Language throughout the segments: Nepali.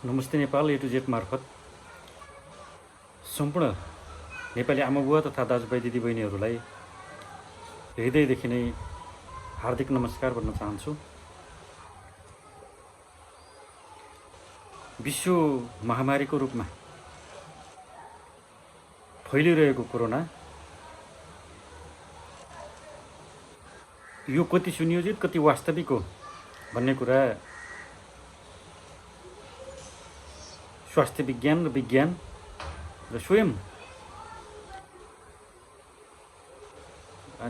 नमस्ते नेपाल ए टु जेड मार्फत सम्पूर्ण नेपाली आमाबुवा तथा दाजुभाइ दिदीबहिनीहरूलाई हृदयदेखि नै हार्दिक नमस्कार भन्न चाहन्छु। विश्व महामारीको रूपमा फैलिरहेको कोरोना यो कति सुनियोजित कति वास्तविक हो भन्ने कुरा स्वास्थ्य विज्ञान र स्वयं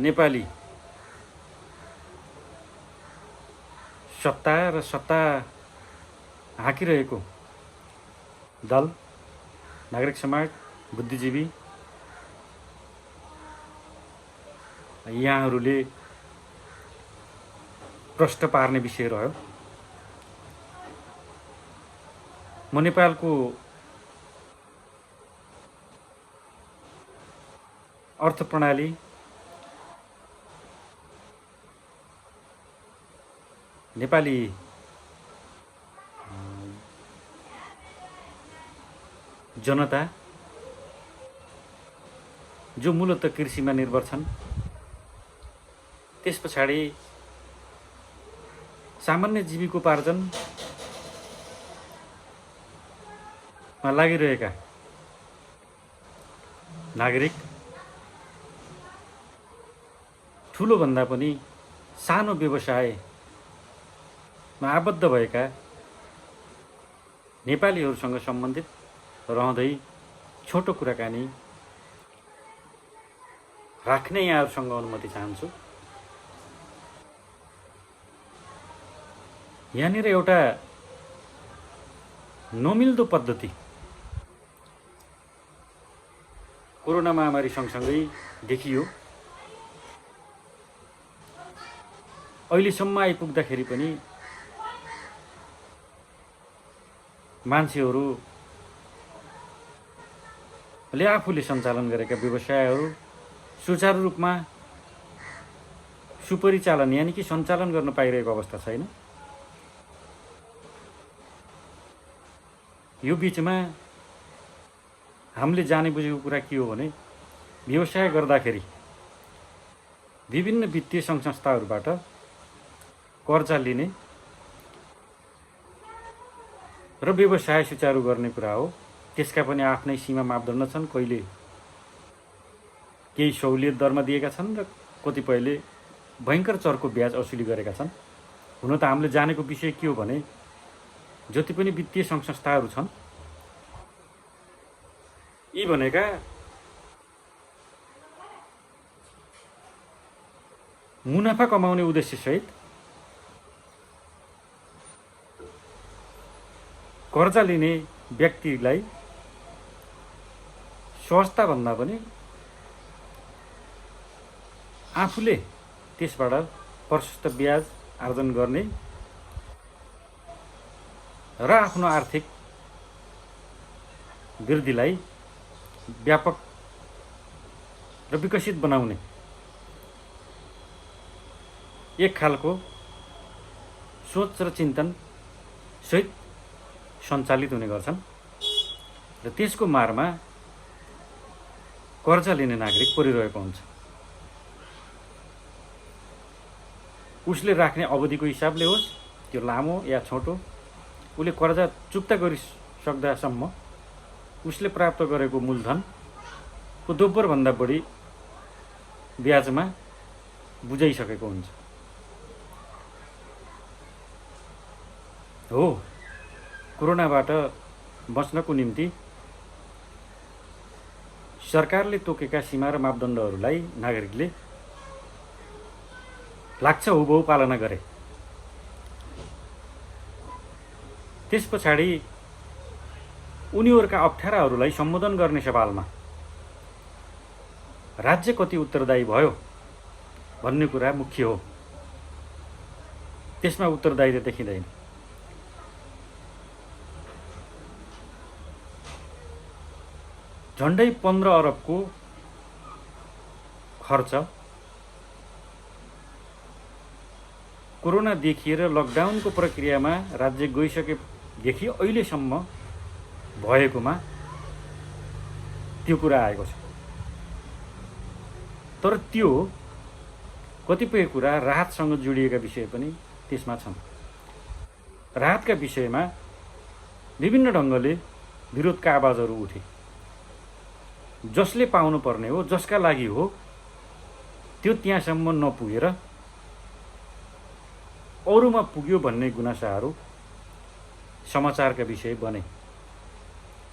नेपाली सत्ता र सत्ता हाँकिरहेको दल, नागरिक समाज, बुद्धिजीवी यहाँहरूले प्रश्न पार्ने विषय रह्यो। म नेपालको अर्थ प्रणाली नेपाली जनता जो मूलतः कृषिमा निर्भर छन्, त्यस पछाडि सामान्य जीविकोपार्जनमा लागिरहेका नागरिक, ठुलो भन्दा पनि सानो व्यवसायमा आबद्ध भएका नेपालीहरूसँग सम्बन्धित रहँदै छोटो कुराकानी राख्ने यहाँहरूसँग अनुमति चाहन्छु। यहाँनिर एउटा नमिल्दो पद्धति कोरोना महामारी सँगसँगै देखियो। अहिलेसम्म आइपुग्दाखेरि पनि मान्छेहरूले आफूले सञ्चालन गरेका व्यवसायहरू सुचारू रूपमा सुपरिचालन यानि कि सञ्चालन गर्न पाइरहेको अवस्था छैन। यो बीचमा हामीले जाने बुझेको कुरा के हो भने व्यवसाय गर्दाखेरि विभिन्न वित्तीय सङ्घ संस्थाहरूबाट कर्जा लिने र व्यवसाय सुचारू गर्ने कुरा हो। त्यसका पनि आफ्नै सीमा मापदण्ड छन्। कहिले केही सहुलियत दरमा दिएका छन् र कतिपयले भयङ्कर चर्को ब्याज असुली गरेका छन्। हुन त हामीले जानेको विषय के हो भने जति पनि वित्तीय सङ्घ संस्थाहरू छन् यी भनेका मुनाफा कमाउने उद्देश्यसहित कर्जा लिने व्यक्तिलाई सहजता भन्दा पनि आफूले त्यसबाट प्रशस्त ब्याज आर्जन गर्ने र आफ्नो आर्थिक वृद्धिलाई व्यापक र विकसित बनाउने एक खालको सोच र चिन्तन सहित सञ्चालित हुने गर्छन् र त्यसको मारमा कर्जा लिने नागरिक परिरहेको हुन्छ। उसले राख्ने अवधिको हिसाबले होस्, त्यो लामो या छोटो, उसले कर्जा चुक्ता गरिसक्दासम्म उसले प्राप्त गरेको मूलधनको दोब्बरभन्दा बढी ब्याजमा बुझाइसकेको हुन्छ। हो, कोरोनाबाट बच्नको निम्ति सरकारले तोकेका सीमा र मापदण्डहरूलाई नागरिकले लाग्छ हुबहु पालना गरे। त्यस पछाडि उनीहरूका अप्ठ्याराहरूलाई सम्बोधन गर्ने सवालमा राज्य कति उत्तरदायी भयो भन्ने कुरा मुख्य हो। त्यसमा उत्तरदायिता देखिँदैन। झन्डै 15 अरबको खर्च कोरोना देखिएर लकडाउनको प्रक्रियामा राज्य गइसके देखि अहिलेसम्म भएकोमा त्यो कुरा आएको छ। तर त्यो कतिपय कुरा राहतसँग जोडिएका विषय पनि त्यसमा छन्। राहतका विषयमा विभिन्न ढङ्गले विरोधका आवाजहरू उठे। जसले पाउनुपर्ने हो, जसका लागि हो, त्यो त्यहाँसम्म नपुगेर अरूमा पुग्यो भन्ने गुनासाहरू समाचारका विषय बने।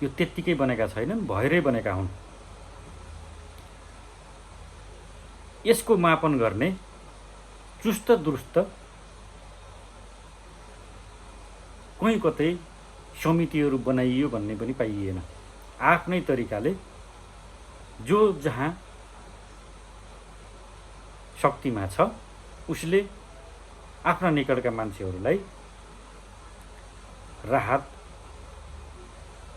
यो त्यत्तिकै बनेका छैनन्, भएरै बनेका हुन्। यसको मापन गर्ने चुस्त दुरुस्त कहीँ कतै समितिहरू बनाइयो भन्ने पनि पाइएन। आफ्नै तरिकाले जो जहाँ शक्तिमा छ उसले आफ्ना निकटका मान्छेहरूलाई राहत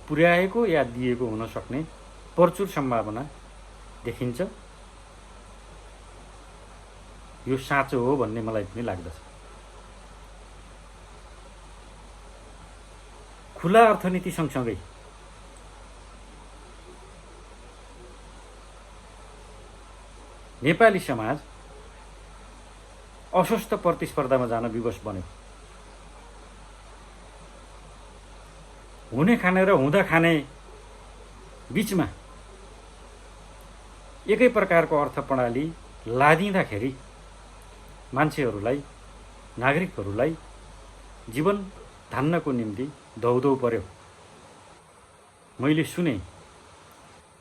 पुर्याएको या दिएको हुन सक्ने प्रचुर सम्भावना देखिन्छ। यो साँचो हो भन्ने मलाई पनि लाग्दछ। खुला अर्थनीति सँगसँगै नेपाली समाज अस्वस्थ प्रतिस्पर्धामा जान विवश बन्यो। हुने खाने र हुँदा खाने बीचमा एकै प्रकारको अर्थ प्रणाली लादिँदाखेरि मान्छेहरूलाई, नागरिकहरूलाई जीवन धान्नको निम्ति दौडौ पर्यो। मैले सुने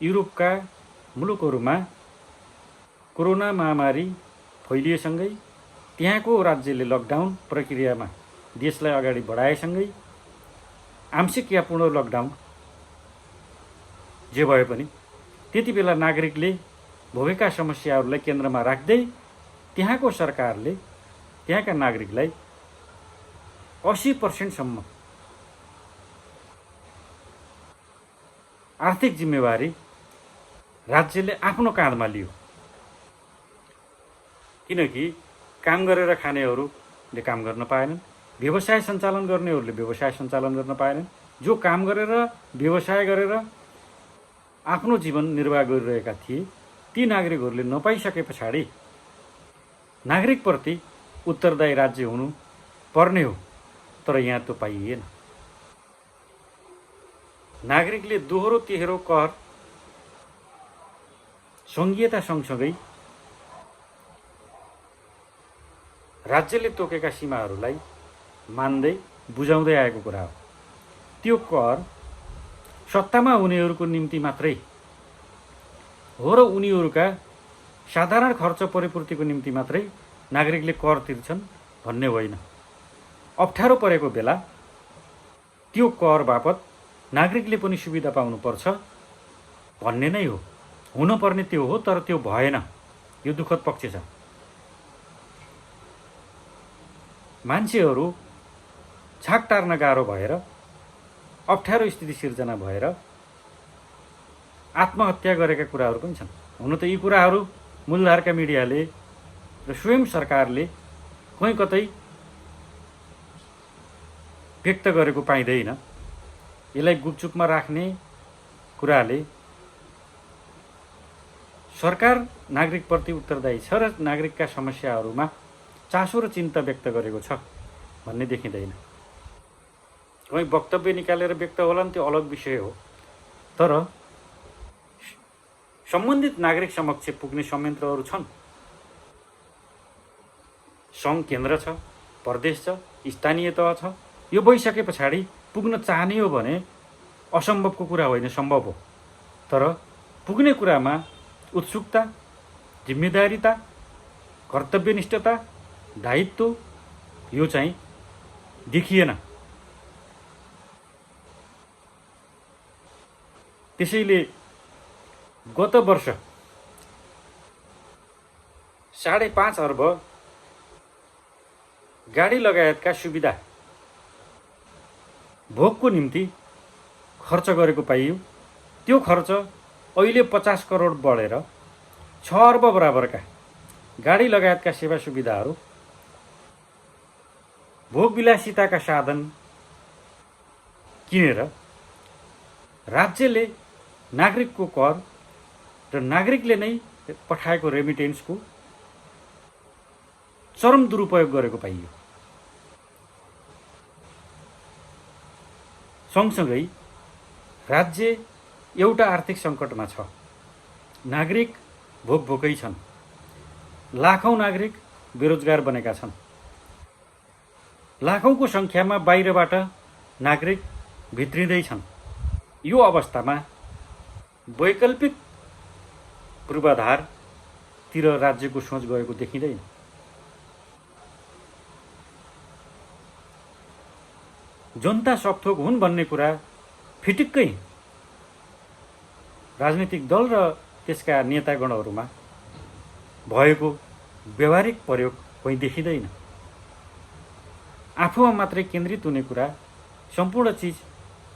युरोपका मुलुकहरूमा कोरोना महामारी फैलिएसँगै त्यहाँको राज्यले लकडाउन प्रक्रियामा देशलाई अगाडि बढाएसँगै आंशिक या पूर्ण लकडाउन जे भए पनि त्यति बेला नागरिकले भोगेका समस्याहरूलाई केन्द्रमा राख्दै त्यहाँको सरकारले त्यहाँका नागरिकलाई 80% आर्थिक जिम्मेवारी राज्यले आफ्नो काँधमा लियो। किनकि काम गरेर खानेहरूले काम गर्न पाएनन्, व्यवसाय सञ्चालन गर्नेहरूले व्यवसाय सञ्चालन गर्न पाएनन्। जो काम गरेर व्यवसाय गरेर आफ्नो जीवन निर्वाह गरिरहेका थिए ती नागरिकहरूले नपाइसके पछाडि नागरिकप्रति उत्तरदायी राज्य हुनु पर्ने हो, तर यहाँ त्यो पाइएन। नागरिकले दोहोरो तेह्रो कर सङ्घीयता सँगसँगै राज्यले तोकेका सीमाहरूलाई मान्दै बुझाउँदै आएको कुरा हो। त्यो कर सत्तामा हुनेहरूको निम्ति मात्रै हो र उनीहरूका साधारण खर्च परिपूर्तिको निम्ति मात्रै नागरिकले कर तिर्छन् भन्ने होइन। अप्ठ्यारो परेको बेला त्यो कर बापत नागरिकले पनि सुविधा पाउनुपर्छ भन्ने नै हो। हुनुपर्ने त्यो हो, तर त्यो भएन। यो दुःखद पक्ष छ। मान्छेहरू छाक टार्न गाह्रो भएर, अप्ठ्यारो स्थिति सिर्जना भएर आत्महत्या गरेका कुराहरू पनि छन्। हुन त यी कुराहरू मूलधारका मिडियाले र स्वयं सरकारले कहीँ कतै व्यक्त गरेको पाइँदैन। यसलाई गुपचुपमा राख्ने कुराले सरकार नागरिकप्रति उत्तरदायी छ र नागरिकका समस्याहरूमा चासो र चिन्ता व्यक्त गरेको छ भन्ने देखिँदैन। कहीँ वक्तव्य निकालेर व्यक्त होला नि, त्यो अलग विषय हो। तर सम्बन्धित नागरिक समक्ष पुग्ने संयन्त्रहरू छन्। सङ्घ केन्द्र छ, प्रदेश छ, स्थानीय तह छ। यो भइसके पछाडि पुग्न चाहने हो भने असम्भवको कुरा होइन, सम्भव हो। तर पुग्ने कुरामा उत्सुकता, जिम्मेदारीता, कर्तव्यनिष्ठता, दायित्व यो चाहिँ देखिएन। त्यसैले गत वर्ष 5.5 अर्ब गाडी लगायतका सुविधा भोगको निम्ति खर्च गरेको पाइयो। त्यो खर्च अहिले 50 करोड बढेर 6 अर्ब बराबरका गाडी लगायतका सेवा सुविधाहरू, भोग विलासिताका साधन किनेर राज्यले नागरिकको कर र नागरिकले नै पठाएको रेमिटेन्सको चरम दुरुपयोग गरेको पाइयो। सँगसँगै राज्य एउटा आर्थिक सङ्कटमा छ। नागरिक भोकभोकै छन्। लाखौँ नागरिक बेरोजगार बनेका छन्। लाखौँको सङ्ख्यामा बाहिरबाट नागरिक भित्रिँदैछन्। यो अवस्थामा वैकल्पिक पूर्वाधारतिर राज्यको सोच गएको देखिँदैन। जनता सकथोक हुन् भन्ने कुरा फिटिक्कै राजनीतिक दल र त्यसका नेतागणहरूमा भएको व्यवहारिक प्रयोग कहीँ देखिँदैन। आफूमा मात्रै केन्द्रित हुने कुरा, सम्पूर्ण चिज,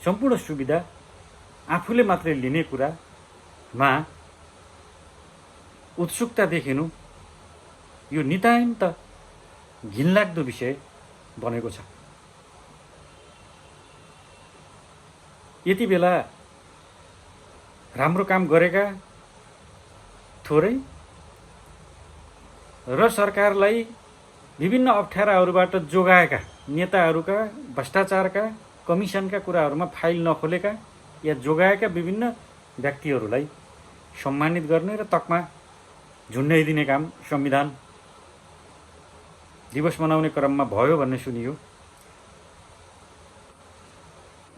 सम्पूर्ण सुविधा आफूले मात्रै लिने कुरामा उत्सुकता देखिनु यो नितान्त घिनलाग्दो विषय बनेको छ। यति बेला राम्रो काम गरेका थोरै र सरकारलाई विभिन्न अप्ठ्याराहरूबाट जोगाएका नेताहरूका भ्रष्टाचारका कमिसनका कुराहरूमा फाइल नखोलेका या जोगाएका विभिन्न व्यक्तिहरूलाई सम्मानित गर्ने र तकमा झुन्ड्याइदिने काम संविधान दिवस मनाउने क्रममा भयो भन्ने सुनियो।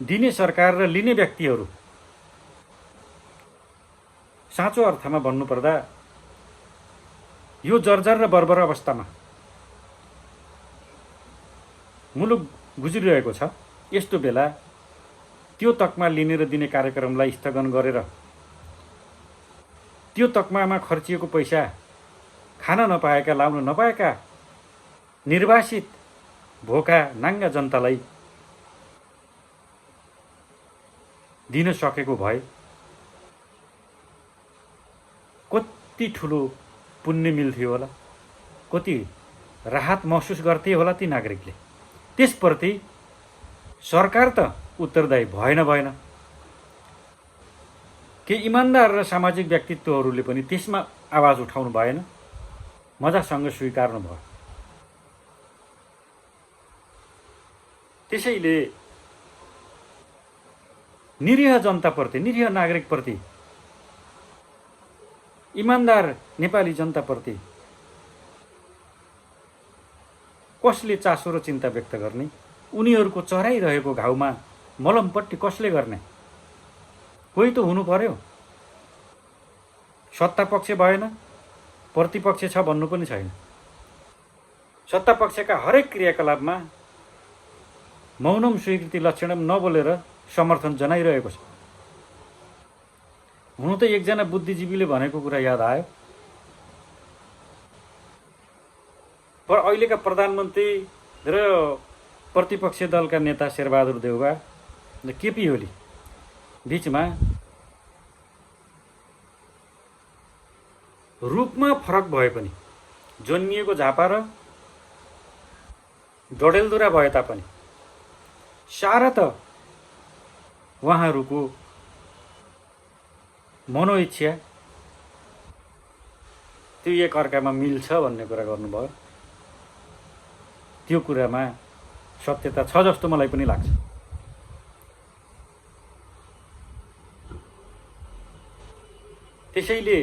दिने सरकार र लिने व्यक्तिहरू साँचो अर्थमा भन्नुपर्दा यो जर्जर र बर्बर अवस्थामा मुलुक गुज्रिरहेको छ। यस्तो बेला त्यो तकमा लिने र दिने कार्यक्रमलाई स्थगन गरेर त्यो तकमामा खर्चिएको पैसा खान नपाएका, लाउन नपाएका निर्वासित भोका नाङ्गा जनतालाई दिन सकेको भए कति ठुलो पुण्य मिल्थ्यो होला, कति राहत महसुस गर्थे होला ती नागरिकले। त्यसप्रति सरकार त उत्तरदायी भएन। के इमान्दार र सामाजिक व्यक्तित्वहरूले पनि त्यसमा आवाज उठाउनु भएन, मजासँग स्वीकार्नु भयो। त्यसैले निरीह जनताप्रति, निरीह नागरिकप्रति, इमान्दार नेपाली जनताप्रति कसले चासो र चिन्ता व्यक्त गर्ने? उनीहरूको चराइरहेको घाउमा मलमपट्टि कसले गर्ने? कोही त हुनु पर्यो। सत्ता पक्ष भएन, प्रतिपक्ष छ भन्नु पनि छैन। सत्ता पक्षका हरेक क्रियाकलापमा मौनम स्वीकृति लक्षणम नबोलेर समर्थन जनाइरहेको छ। हुनु त एकजना बुद्धिजीवीले भनेको कुरा याद आयो। पर अहिलेका प्रधानमन्त्री र प्रतिपक्षी दलका नेता शेरबहादुर देउवा र केपी ओली बीचमा रूपमा फरक भए पनि, जन्मिएको झापा र डडेलधुरा भए तापनि सारा त उहाँहरूको मनोइच्छा त्यो एक अर्कामा मिल्छ भन्ने कुरा गर्नुभयो। त्यो कुरामा सत्यता छ जस्तो मलाई पनि लाग्छ। त्यसैले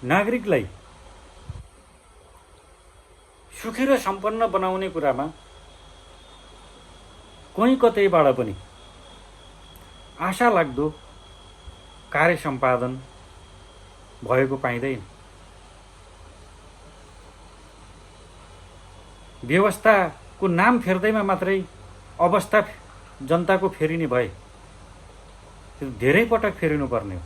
नागरिकलाई सुखी र सम्पन्न बनाउने कुरामा कहीँ कतैबाट पनि आशा लाग्दो कार्य सम्पादन भएको पाइँदैन। व्यवस्थाको नाम फेर्दैमा मात्रै अवस्था जनताको फेरिने भए त्यो धेरै पटक फेरिनु पर्ने हो।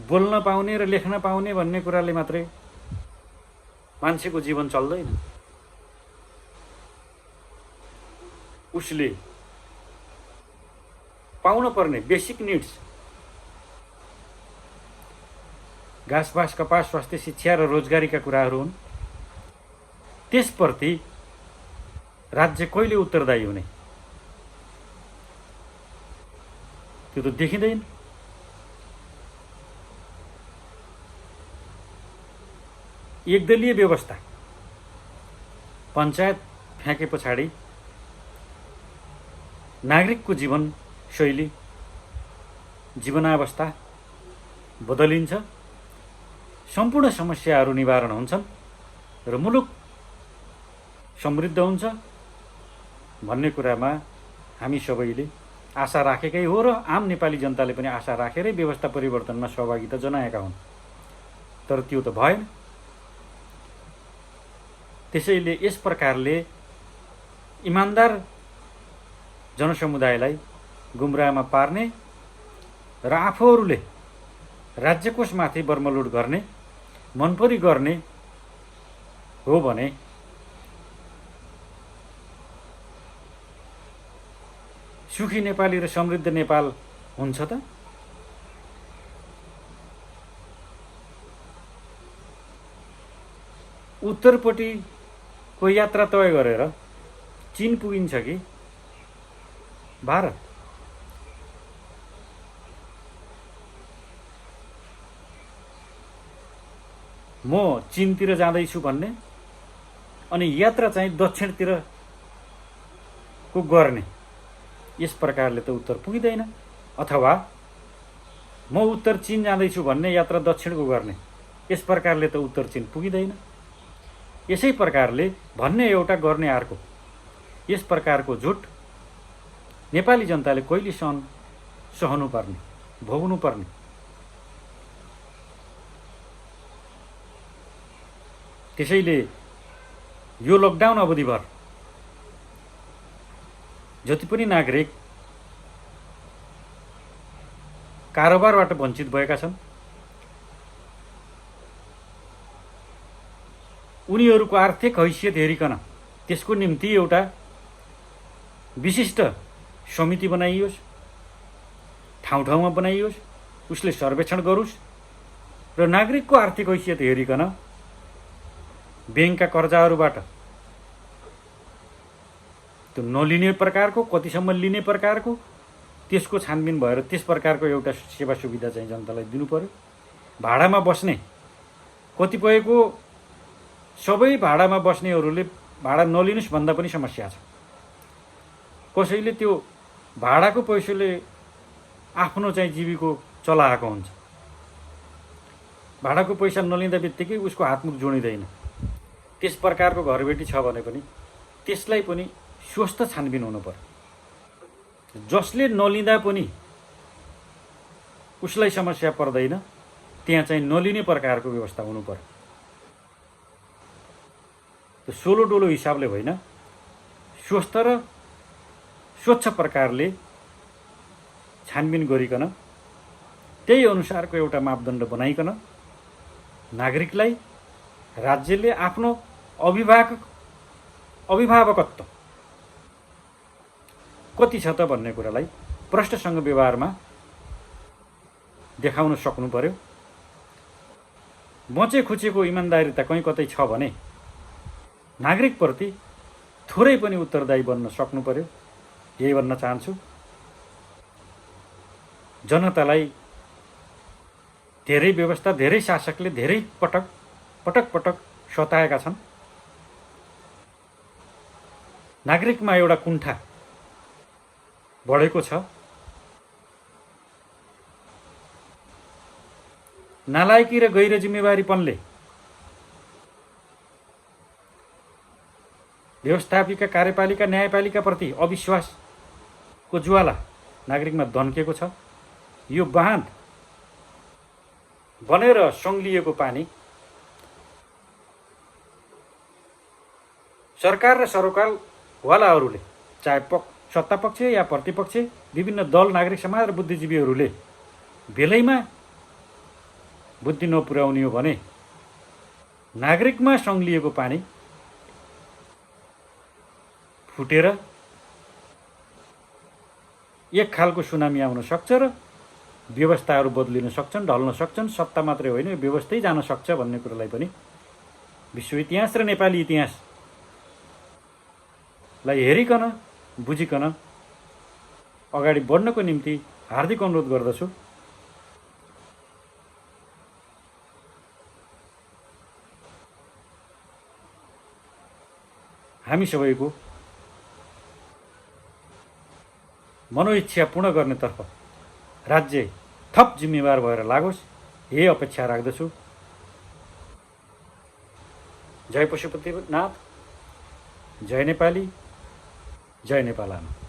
बोल्न पाउने र लेख्न पाउने भन्ने कुराले मात्रै मान्छेको जीवन चल्दैन। उसले पाउन पर्ने बेसिक निड्स घाँसबास कपास स्वास्थ्य शिक्षा र रोजगारीका कुराहरू हुन्। त्यसप्रति राज्य कहिले उत्तरदायी हुने त्यो त देखिँदैन। एकदलीय व्यवस्था, पञ्चायत फ्याँके पछाडि नागरिकको जीवन शैली, जीवनावस्था बदलिन्छ, सम्पूर्ण समस्याहरू निवारण हुन्छन् र मुलुक समृद्ध हुन्छ भन्ने कुरामा हामी सबैले आशा राखेकै हो र आम नेपाली जनताले पनि आशा राखेरै व्यवस्था परिवर्तनमा सहभागिता जनाएका हुन्। तर त्यो त भएन। त्यसैले यस प्रकारले इमान्दार जनसमुदायलाई गुमराहमा पार्ने र आफूहरूले राज्यकोषमाथि बर्मलुट गर्ने, मनपरी गर्ने हो भने सुखी नेपाली र समृद्ध नेपाल हुन्छ त? उत्तरपट्टिको यात्रा तय गरेर चीन पुगिन्छ कि भारत? म चीनतिर जाँदैछु भन्ने अनि यात्रा चाहिँ दक्षिणतिरको गर्ने, यस प्रकारले त उत्तर पुगिँदैन। अथवा म उत्तर चीन जाँदैछु भन्ने यात्रा दक्षिणको गर्ने, यस प्रकारले त उत्तर चीन पुगिँदैन। यसै प्रकारले भन्ने एउटा गर्ने अर्को, यस प्रकारको झुट नेपाली जनताले कहिले सहनु पर्ने, भोग्नु पर्ने। त्यसैले यो लकडाउन अवधिभर जति पनि नागरिक कारोबारबाट वञ्चित भएका छन्, उनीहरूको आर्थिक हैसियत हेरिकन त्यसको निम्ति एउटा विशिष्ट समिति बनाइयोस्, ठाउँ ठाउँमा बनाइयोस्, उसले सर्वेक्षण गरोस् र नागरिकको आर्थिक हैसियत हेरिकन ब्याङ्कका कर्जाहरूबाट त्यो नलिने प्रकारको, कतिसम्म लिने प्रकारको, त्यसको छानबिन भएर त्यस प्रकारको एउटा सेवा सुविधा चाहिँ जनतालाई दिनु पर्यो। भाडामा बस्ने कतिपयको सबै भाडामा बस्नेहरूले भाडा नलिनुस् भन्दा पनि समस्या छ। कसैले त्यो भाडाको पैसाले आफ्नो चाहिँ जीविको चलाएको हुन्छ। भाडाको पैसा नलिँदा बित्तिकै उसको हातमुख जोडिँदैन। त्यस प्रकारको घरबेटी छ भने पनि त्यसलाई पनि स्वस्थ छानबिन हुनु पर्यो। जसले नलिँदा पनि उसलाई समस्या पर्दैन, त्यहाँ चाहिँ नलिने प्रकारको व्यवस्था हुनु पर्यो। त्यो सोलो डोलो हिसाबले होइन, स्वस्थ र स्वच्छ प्रकारले छानबिन गरिकन त्यही अनुसारको एउटा मापदण्ड बनाइकन नागरिकलाई राज्यले आफ्नो अभिभावकत्व कति छ त भन्ने कुरालाई प्रष्टसँग व्यवहारमा देखाउन सक्नु पर्यो। बचे खुचेको इमान्दारिता कहीँ कतै छ भने नागरिकप्रति थोरै पनि उत्तरदायी बन्न सक्नु पर्यो। यही भन्न चाहन्छु। जनतालाई धेरै व्यवस्था, धेरै शासकले धेरै पटक सताएका छन्। नागरिकमा एउटा कुण्ठा बढेको छ। नालायकी र गैर जिम्मेवारीपनले व्यवस्थापिका, कार्यपालिका, न्यायपालिकाप्रति अविश्वासको ज्वाला नागरिकमा दन्केको छ। यो बाँध बनेर सङ्लिएको पानी सरकार र सरोकारवालाहरूले, चाहे सत्तापक्ष या प्रतिपक्ष, विभिन्न दल, नागरिक समाज र बुद्धिजीवीहरूले बेलैमा बुद्धि नपुर्याउने हो भने नागरिकमा सङ्लिएको पानी फुटेर एक खालको सुनामी आउन सक्छ र व्यवस्थाहरू बदलिन सक्छन्, ढल्न सक्छन्। सत्ता मात्रै होइन, यो व्यवस्थै जान सक्छ भन्ने कुरालाई पनि विश्व इतिहास र नेपाली इतिहासलाई हेरिकन बुझिकन अगाडि बढ्नको निम्ति हार्दिक अनुरोध गर्दछु। हामी सबैको मनोइच्छा पूर्ण गर्नेतर्फ राज्य थप जिम्मेवार भएर लागोस्, यही अपेक्षा राख्दछु। जय पशुपतिनाथ, जय नेपाली, जय नेपाल आमा।